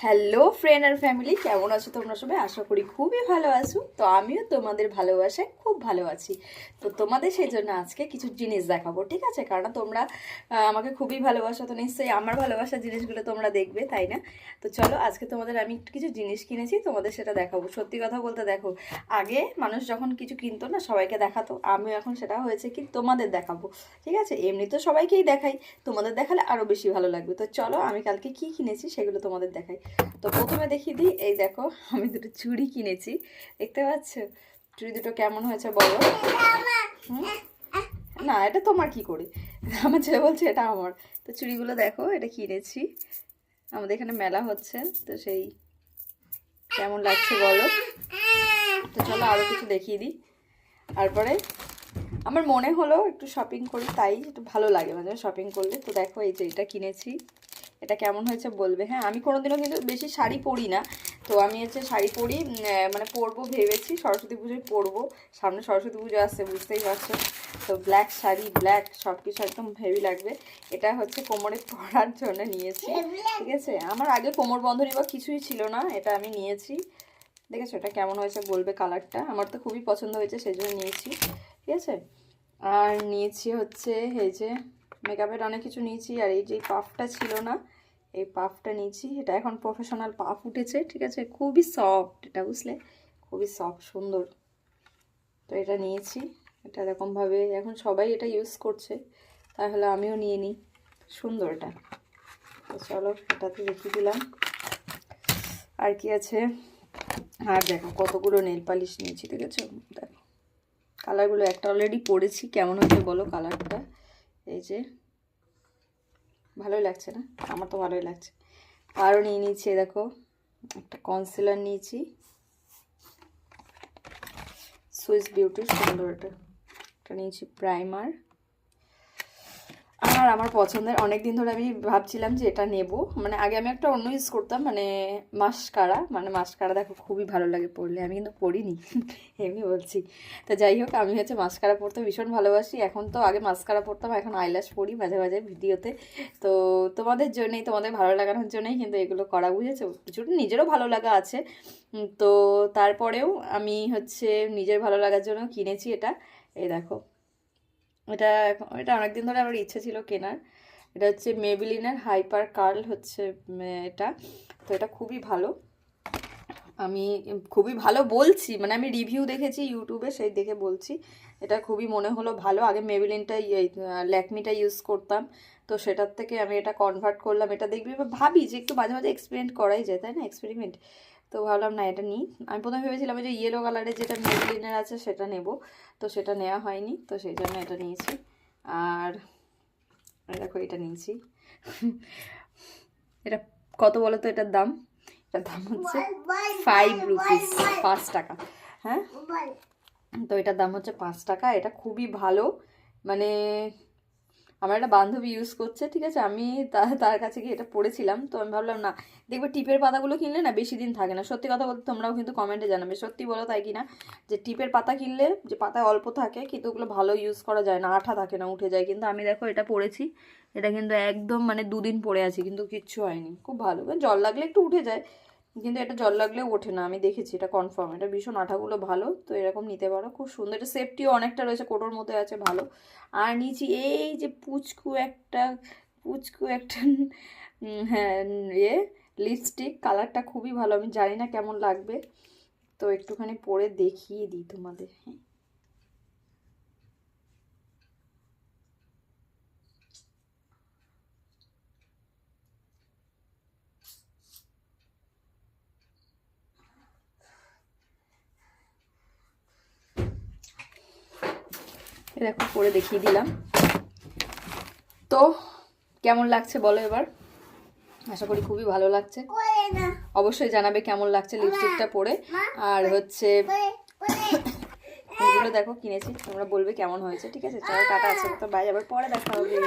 Hello friend আর family, কেমন আছো তোমরা সবাই? আশা করি খুবই ভালো আছো। তো আমিও তোমাদের ভালোবাসায় খুব ভালো আছি। তো তোমাদের সেই জন্য আজকে কিছু জিনিস দেখাবো, ঠিক আছে? কারণ তোমরা আমাকে খুবই ভালোবাসো, তো নিশ্চয়ই আমার ভালোবাসার জিনিসগুলো তোমরা দেখবে, তাই না? তো চলো, আজকে তোমাদের আমি একটু কিছু জিনিস কিনেছি, তোমাদের সেটা দেখাবো। সত্যি কথা বলতে দেখো, আগে মানুষ যখন কিছু কিনতো না সবাইকে দেখাতো, আমিও এখন সেটা হয়েছে কি তোমাদের দেখাবো, ঠিক আছে? এমনি তো সবাইকেই দেখাই, তোমাদের দেখালে আরও বেশি ভালো লাগবে। তো চলো, আমি কালকে কি কিনেছি সেগুলো তোমাদের দেখাই। তো প্রথমে দেখিয়ে দিই, এই দেখো আমি দুটো চুড়ি কিনেছি, দেখতে পাচ্ছ? চুড়ি দুটো কেমন হয়েছে বলো? না, এটা তোমার কি করে? আমার ছেলে বলছে এটা আমার। তো চুড়িগুলো দেখো, এটা কিনেছি, আমাদের এখানে মেলা হচ্ছে, তো সেই কেমন লাগছে বলো? তো চলো আরও কিছু দেখিয়ে দিই। তারপরে আমার মনে হলো একটু শপিং করি, তাই একটু ভালো লাগে মানে শপিং করলে। তো দেখো এই যে এটা কিনেছি, এটা কেমন হয়েছে বলবে। হ্যাঁ, আমি কোনোদিনও কিন্তু বেশি শাড়ি পরি না, তো আমি হচ্ছে শাড়ি পরি মানে পরবো ভেবেছি, সরস্বতী পুজোয় পরবো, সামনে সরস্বতী পুজো আসছে বুঝতেই পারছো। তো ব্ল্যাক শাড়ি, ব্ল্যাক সব কিছু একদম হেভি লাগবে। এটা হচ্ছে কোমরে পরার জন্য নিয়েছি, ঠিক আছে? আমার আগে কোমর বন্ধনী বা কিছুই ছিল না, এটা আমি নিয়েছি। দেখেছো এটা কেমন হয়েছে বলবে? কালারটা আমার তো খুবই পছন্দ হয়েছে, সেই জন্য নিয়েছি, ঠিক আছে? আর নিয়েছি হচ্ছে এই যে মেকআপের অনেক কিছু নিয়েছি। আর এই যে পাফটা ছিল না, এই পাফটা নিয়েছি, এটা এখন প্রফেশনাল পাফ উঠেছে, ঠিক আছে? খুবই সফট এটা, বুঝলে? খুবই সফট, সুন্দর। তো এটা নিয়েছি, এটা এরকমভাবে এখন সবাই এটা ইউজ করছে, তাহলে আমিও নিয়ে নিই, সুন্দর এটা। তো চলো, এটাতে দেখিয়ে দিলাম। আর কি আছে? আর দেখো কতগুলো নেল পালিশ নিয়েছি, ঠিক আছে? দেখো কালারগুলো, একটা অলরেডি পরেছি, কেমন হয়েছে বলো কালারটা? এই যে ভালোই লাগছে না? আমার তো ভালোই লাগছে। আরও নিয়ে নিয়েছি, দেখো একটা কনসিলার নিয়েছি, সুইস বিউটি, সুন্দর এটা। এটা নিয়েছি প্রাইমার। আর আমার পছন্দের, অনেক দিন ধরে আমি ভাবছিলাম যে এটা নেব, মানে আগে আমি একটা অন্য ইউজ করতাম, মানে মাস্কারা, মাস্কারা দেখো খুবই ভালো লাগে পরলে, আমি কিন্তু পরিনি এমনি বলছি। তো যাই হোক, আমি হচ্ছে মাস্কারা পরতে ভীষণ ভালোবাসি। এখন তো আগে মাস্কারা পরতাম, এখন আইল্যাশ পরি মাঝে মাঝে ভিডিওতে। তো তোমাদের জন্যই, তোমাদের ভালো লাগানোর জন্যই কিন্তু এগুলো করা, বুঝেছো? কিছুটা নিজেরও ভালো লাগা আছে, তো তারপরেও আমি হচ্ছে নিজের ভালো লাগার জন্য কিনেছি এটা। এই দেখো, এটা এটা অনেকদিন ধরে আমার ইচ্ছে ছিল কেনার। এটা হচ্ছে মেবিলিনের হাইপার কার্ল হচ্ছে এটা। তো এটা খুবই ভালো, আমি খুবই ভালো বলছি, মানে আমি রিভিউ দেখেছি ইউটিউবে, সেই দেখে বলছি। এটা খুবই মনে হলো ভালো। আগে মেবিলিনটা ল্যাকমিটা ইউজ করতাম, তো সেটার থেকে আমি এটা কনভার্ট করলাম। এটা দেখবি, ভাবি যে একটু মাঝে মাঝে এক্সপেরিমেন্ট করাই যায়, তাই না? এক্সপেরিমেন্ট। তো ভাবলাম না, এটা নিই। আমি প্রথমে ভেবেছিলাম যে ইয়েলো কালারের যেটা মেবিলিনের আছে সেটা নেব, তো সেটা নেওয়া হয়নি, তো সেই জন্য এটা নিয়েছি। আর দেখো এটা নিয়েছি এটা কত বলো তো এটার দাম? এটার দাম হচ্ছে 5 রুপিস, 5 টাকা। হ্যাঁ, তো এটার দাম হচ্ছে 5 টাকা। এটা খুবই ভালো, মানে আমার একটা বান্ধবী ইউজ করছে, ঠিক আছে? আমি তার কাছে গিয়ে এটা পড়েছিলাম, তো আমি ভাবলাম না, দেখবে টিপের পাতাগুলো কিনলে না বেশি দিন থাকে না। সত্যি কথা বলতে তোমরাও কিন্তু কমেন্টে জানাবে, সত্যি বলো তাই কিনা, যে টিপের পাতা কিনলে যে পাতায় অল্প থাকে কিন্তু ওগুলো ভালো ইউজ করা যায় না, আঠা থাকে না, উঠে যায়। কিন্তু আমি দেখো এটা পড়েছি, এটা কিন্তু একদম মানে 2 দিন পরে আছি কিন্তু কিচ্ছু হয়নি, খুব ভালো। জল লাগলে একটু উঠে যায়, কিন্তু এটা জল লাগলেও ওঠে না, আমি দেখেছি, এটা কনফার্ম। এটা ভীষণ আঠাগুলো ভালো, তো এরকম নিতে পারো, খুব সুন্দর। এটা সেফটিও অনেকটা রয়েছে, কোটোর মধ্যে আছে, ভালো। আর নিচে এই যে পুচকু একটা হ্যাঁ, ইয়ে লিপস্টিক, কালারটা খুবই ভালো, আমি জানি না কেমন লাগবে, তো একটুখানি পরে দেখিয়ে দিই তোমাদের। হ্যাঁ, দেখো পরে দেখিয়ে দিলাম। তো কেমন লাগছে বলো এবার? আশা করি খুবই ভালো লাগছে, অবশ্যই জানাবে কেমন লাগছে লিপস্টিকটা পরে। আর হচ্ছে এগুলো দেখো কিনেছি, তোমরা বলবে কেমন হয়েছে, ঠিক আছে? চলো টাটা, আছে তো, বাই, আবার পরে দেখা হবে।